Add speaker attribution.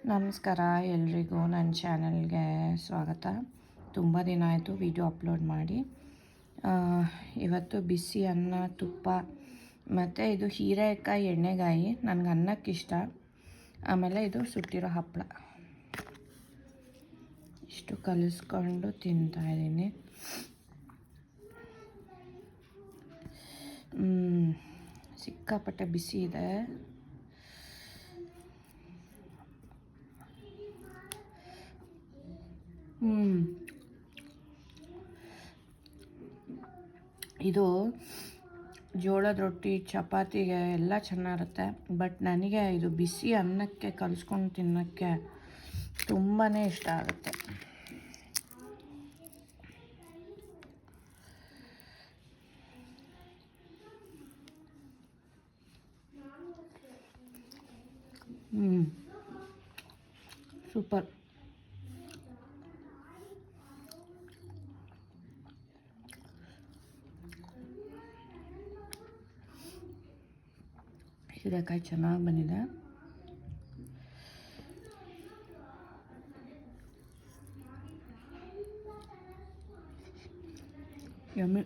Speaker 1: ನಮಸ್ಕಾರ ಎಲ್ರಿಗೂ ನನ್ನ ಚಾನಲ್ಗೆ ಸ್ವಾಗತ. ತುಂಬ ದಿನ ಆಯಿತು ವಿಡಿಯೋ ಅಪ್ಲೋಡ್ ಮಾಡಿ. ಇವತ್ತು ಬಿಸಿ ಅನ್ನ, ತುಪ್ಪ ಮತ್ತು ಇದು ಹೀರೆಕಾಯಿ ಎಣ್ಣೆಗಾಯಿ, ನನಗೆ ಅನ್ನಕ್ಕಿಷ್ಟ. ಆಮೇಲೆ ಇದು ಸುಟ್ಟಿರೋ ಹಪ್ಪಳ, ಇಷ್ಟು ಕಲಿಸ್ಕೊಂಡು ತಿಂತಾಯಿದ್ದೀನಿ. ಸಿಕ್ಕಾಪಟ್ಟೆ ಬಿಸಿ ಇದೆ. ಇದು ಜೋಳದ ರೊಟ್ಟಿ, ಚಪಾತಿಗೆ ಎಲ್ಲ ಚೆನ್ನಾಗಿರುತ್ತೆ. ಬಟ್ ನನಗೆ ಇದು ಬಿಸಿ ಅನ್ನಕ್ಕೆ ಕಲಿಸ್ಕೊಂಡು ತಿನ್ನೋಕ್ಕೆ ತುಂಬಾ ಇಷ್ಟ ಆಗುತ್ತೆ. ಸೂಪರ್. ಹೀರೆಕಾಯಿ ಚೆನ್ನಾಗಿ ಬಂದಿದೆ. ಯಮ್ಮಿ.